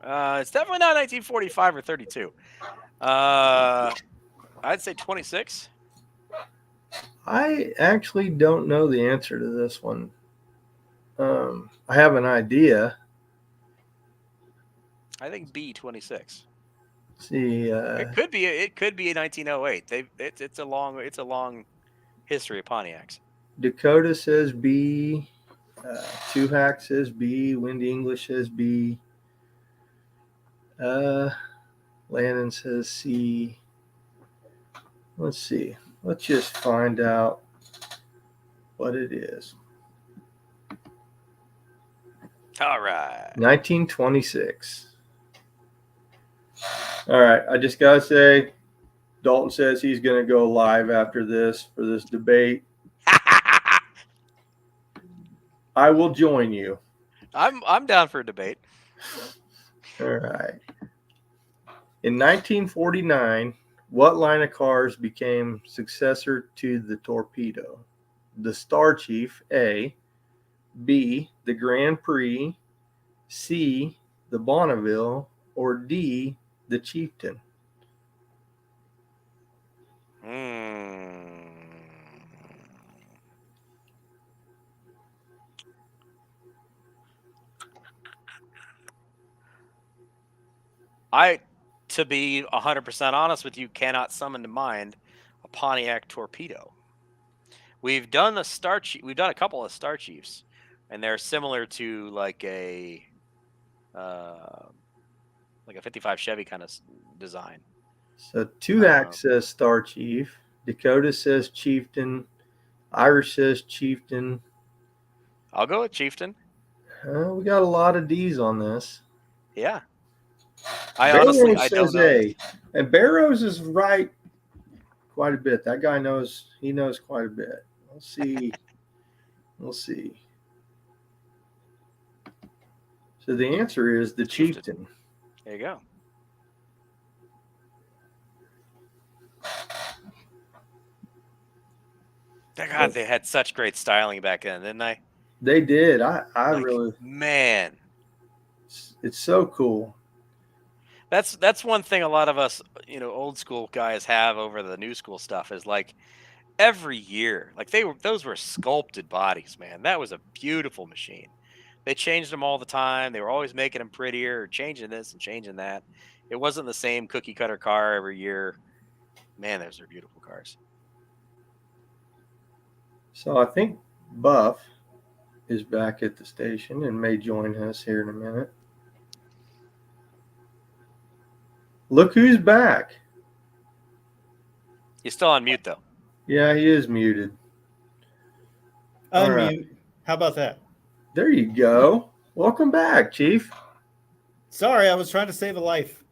It's definitely not 1945 or 32. I'd say 26. I actually don't know the answer to this one. I have an idea. I think B, 26. See, it could be 1908. It's a long history of Pontiacs. Dakota says B. Two Hack says B. Windy English says B. Landon says C. Let's see. Let's just find out what it is. All right. 1926. All right. I just got to say, Dalton says he's going to go live after this for this debate. I will join you. I'm down for a debate. All right. In 1949, what line of cars became successor to the Torpedo? The Star Chief, A. B. The Grand Prix, C. The Bonneville, or D. The Chieftain? To be 100% honest with you, cannot summon to mind a Pontiac Torpedo. We've done a couple of Star Chiefs, and they're similar to like a 55 Chevy kind of design. So Tuhac says Star Chief. Dakota says Chieftain. Irish says Chieftain. I'll go with Chieftain. We got a lot of D's on this. Yeah. I Barrows don't says know. A, and Barrows is right quite a bit. That guy knows. He knows quite a bit. Let's see. We'll see. So the answer is the Chieftain. There you go. God, they had such great styling back then, didn't they? They did. I really, man, it's so cool. That's one thing a lot of us, old school guys have over the new school stuff is like every year, like those were sculpted bodies, man. That was a beautiful machine. They changed them all the time. They were always making them prettier, or changing this and changing that. It wasn't the same cookie cutter car every year. Man, those are beautiful cars. So I think Buff is back at the station and may join us here in a minute. Look who's back. He's still on mute, though. Yeah, he is muted. Unmute. Right. How about that? There you go. Welcome back, Chief. Sorry, I was trying to save a life.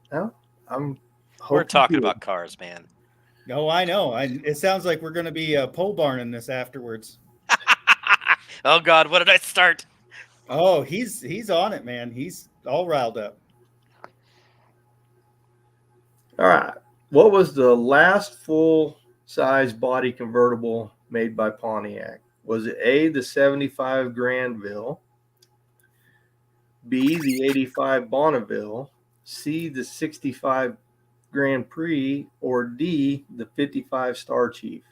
Well, we're talking about cars, man. No, I know. It sounds like we're going to be pole barning this afterwards. Oh, God, what did I start? Oh, he's on it, man. He's all riled up. All right. What was the last full-size body convertible made by Pontiac? Was it A, the 75 Granville, B, the 85 Bonneville, C, the 65 Grand Prix, or D, the 55 Star Chief?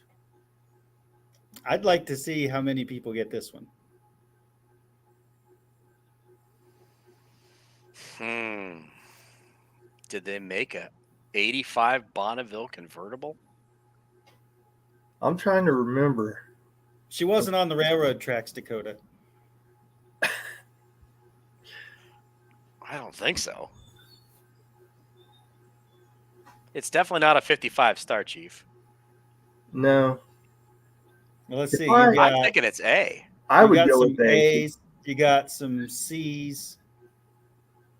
I'd like to see how many people get this one. Did they make a 85 Bonneville convertible? I'm trying to remember. She wasn't on the railroad tracks, Dakota. I don't think so. It's definitely not a 55 Star Chief. No. Well, let's see. I'm thinking it's A. I would go with A. A's. You got some C's.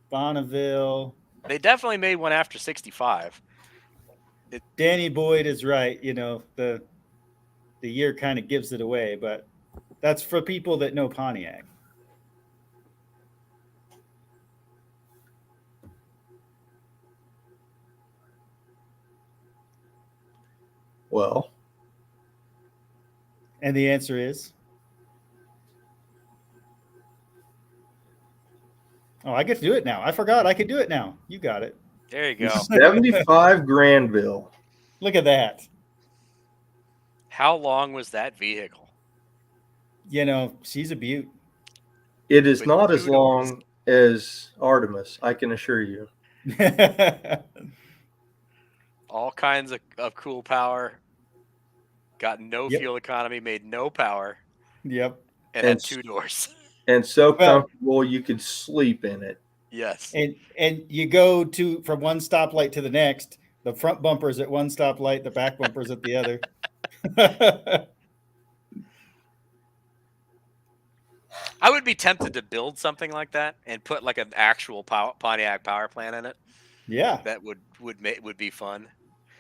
Bonneville. They definitely made one after 65. Danny Boyd is right. The year kind of gives it away, but that's for people that know Pontiac. Well. And the answer is? Oh, I get to do it now. I forgot I could do it now. You got it. There you go. 75 Granville. Look at that. How long was that vehicle? She's a beaut. It is not as long as Artemis, I can assure you. All kinds of cool power. Got no fuel economy, made no power. Yep. And had 2 doors. And so comfortable you could sleep in it. Yes. And you go from one stoplight to the next. The front bumper's at one stoplight, the back bumper's at the other. I would be tempted to build something like that and put like an actual Pontiac power plant in it. Yeah. That would be fun.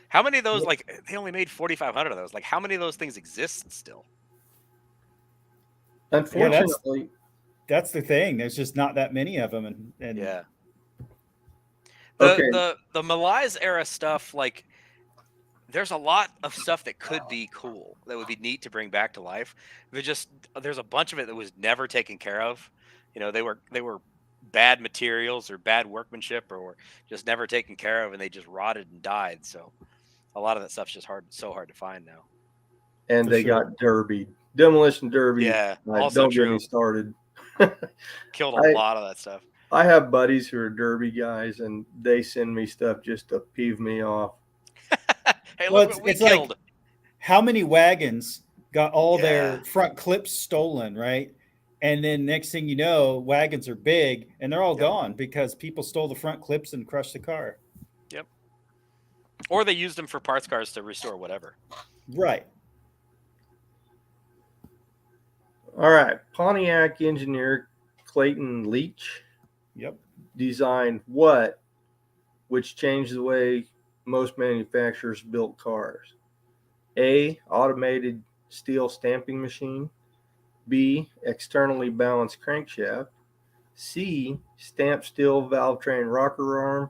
How many of those, like, they only made 4,500 of those. Like, how many of those things exist still? Unfortunately. That's the thing. There's just not that many of them. And yeah. The Malaise era stuff, like, there's a lot of stuff that could be cool, that would be neat to bring back to life. There's a bunch of it that was never taken care of. They were bad materials or bad workmanship or just never taken care of, and they just rotted and died. So a lot of that stuff's just so hard to find now. And they got derbied. Demolition derby. Yeah. Don't get me started. Killed a lot of that stuff. I have buddies who are derby guys, and they send me stuff just to peeve me off. Hey, look what we killed. Like, how many wagons got all their front clips stolen, right? And then next thing you know, wagons are big, and they're all gone because people stole the front clips and crushed the car. Yep. Or they used them for parts cars to restore whatever. Right. All All right. Pontiac engineer Clayton Leach Yep. designed what, which changed the way most manufacturers built cars? A, automated steel stamping machine. B, externally balanced crankshaft. C, stamped steel valve train rocker arm.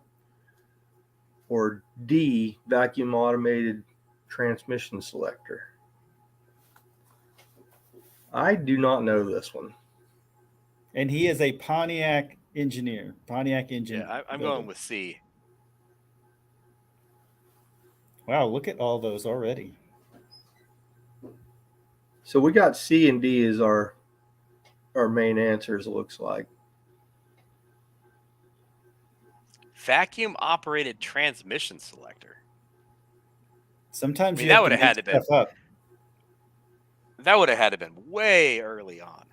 Or D, vacuum automated transmission selector. I do not know this one. And he is a Pontiac engineer. Pontiac engine. Yeah, I'm builder. going with C. Wow, look at all those already. So we got C and D as our main answers, it looks like. Vacuum operated transmission selector. Sometimes I mean, you that have would to have had make to been. stuff up. That would have had to been way early on.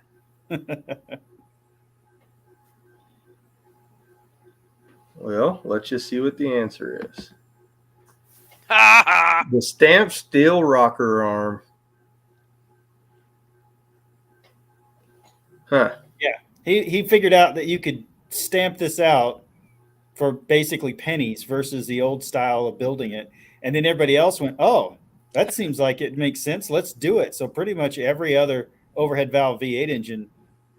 Well, let's just see what the answer is. Ha The stamped steel rocker arm. Huh. He figured out that you could stamp this out for basically pennies versus the old style of building it. And then everybody else went, oh, that seems like it makes sense. Let's do it. So pretty much every other overhead valve V8 engine,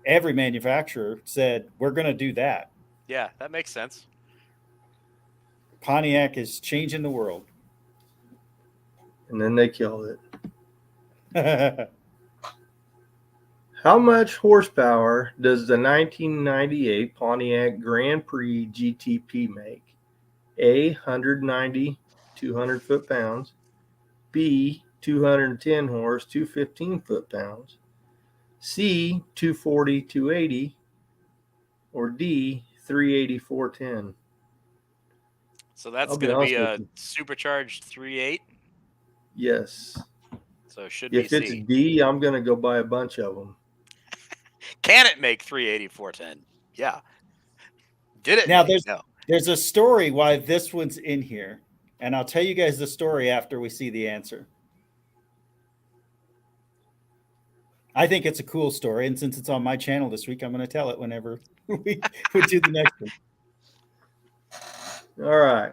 every manufacturer said, we're going to do that. Yeah, that makes sense. Pontiac is changing the world. And then they killed it. How much horsepower does the 1998 Pontiac Grand Prix GTP make? A, 190, 200 foot-pounds. B, 210 horse, 215 foot-pounds. C, 240, 280. Or D, 380, 410. So that's I'll be going to be honest a with supercharged 3.8. Yes. So it should If be it's C. D, I'm going to go buy a bunch of them. Can it make 380, 410? Yeah. Did it? Now, No. there's a story why this one's in here. And I'll tell you guys the story after we see the answer. I think it's a cool story. And since it's on my channel this week, I'm going to tell it whenever we do the next one. All right.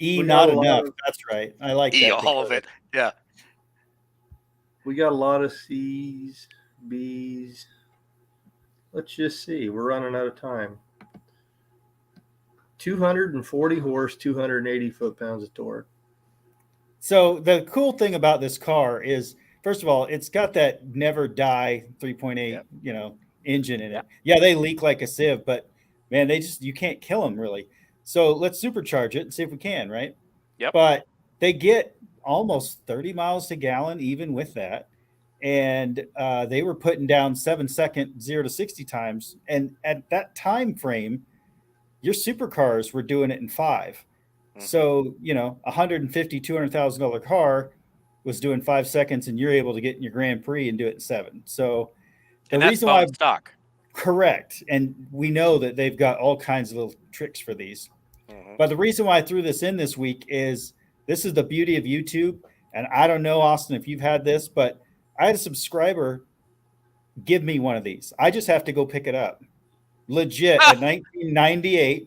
E, We not got a lot enough. of- That's right. I like E, that. all of it. Yeah. We got a lot of C's, B's. Let's just see. We're running out of time. 240 horse, 280 foot-pounds of torque. So the cool thing about this car is, first of all, it's got that never die 3.8, Yep. Engine in it. Yep. Yeah, they leak like a sieve, but man, you can't kill them really. So let's supercharge it and see if we can, right? Yep. But they get almost 30 miles to gallon even with that. And they were putting down 7-second 0 to 60 times. And at that time frame, your supercars were doing it in 5. Mm-hmm. So, $150,000, $200,000 car was doing 5 seconds, and you're able to get in your Grand Prix and do it in 7. So the And reason why, that's stock. correct. And we know that they've got all kinds of little tricks for these. Mm-hmm. But the reason why I threw this in this week is this is the beauty of YouTube. And I don't know, Austin, if you've had this, but I had a subscriber give me one of these. I just have to go pick it up. Legit, a 1998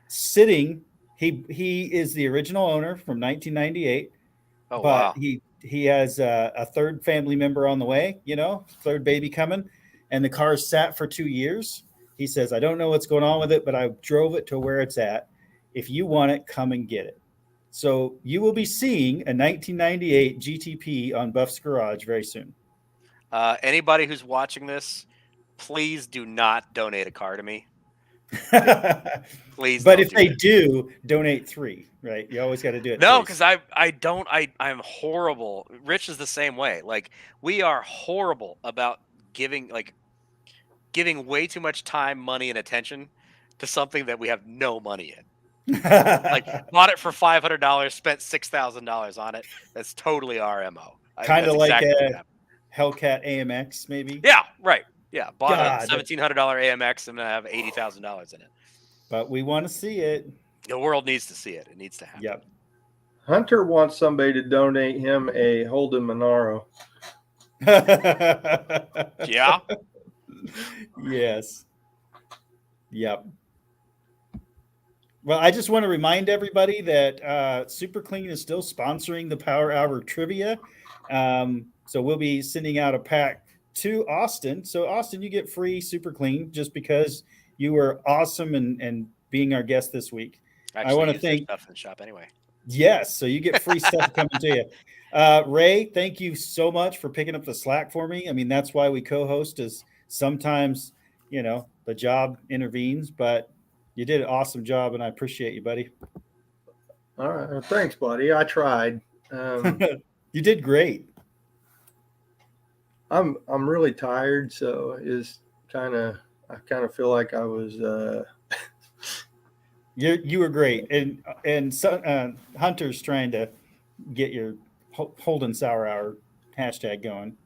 sitting. He is the original owner from 1998. Oh, but wow. he has a third family member on the way, third baby coming. And the car's sat for 2 years. He says, I don't know what's going on with it, but I drove it to where it's at. If you want it, come and get it. So you will be seeing a 1998 GTP on Buff's Garage very soon. Anybody who's watching this, please do not donate a car to me. Please. But if they do, donate 3, right? You always got to do it. No, because I'm horrible. Rich is the same way. Like, we are horrible about giving way too much time, money, and attention to something that we have no money in. Like, bought it for $500, spent $6,000 on it. That's totally our MO. Kind of like exactly Hellcat AMX, maybe. Yeah, right. Yeah, bought God. a $1,700 AMX and I have $80,000 in it. But we want to see it. The world needs to see it. It needs to happen. Yep. Hunter wants somebody to donate him a Holden Monaro. Yeah. Yes. Yep. Well, I just want to remind everybody that Super Clean is still sponsoring the Power Hour trivia. So we'll be sending out a pack to Austin. So Austin, you get free Super Clean just because you were awesome and being our guest this week. Actually, I want to use their thank. stuff in the shop anyway. Yes, so you get free stuff coming to you. Ray, thank you so much for picking up the slack for me. I mean, that's why we co-host is sometimes, the job intervenes, but you did an awesome job and I appreciate you, buddy. All right. Well, thanks, buddy. I tried. You did great. I'm really tired, so I kind of feel like I was You were great, and so, Hunter's trying to get your Holden Sour Hour hashtag going.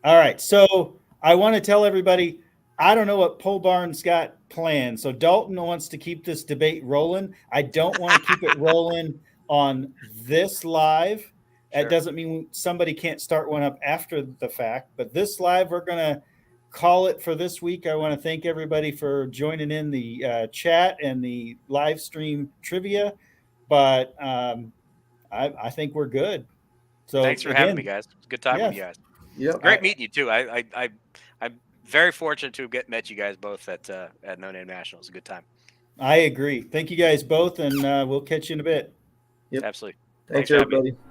All right, so I want to tell everybody, I don't know what Pole Barn's got planned. So Dalton wants to keep this debate rolling. I don't want to keep it rolling on this live. Sure. That doesn't mean somebody can't start one up after the fact, but this live, we're going to call it for this week. I want to thank everybody for joining in the chat and the live stream trivia, but I think we're good. So thanks for having me, guys. It's a good time with you guys. Yep. Great meeting you too. I'm very fortunate to have met you guys both at No Name National. It's a good time. I agree. Thank you guys both, and we'll catch you in a bit. Yep. Absolutely. Thanks for having me. everybody.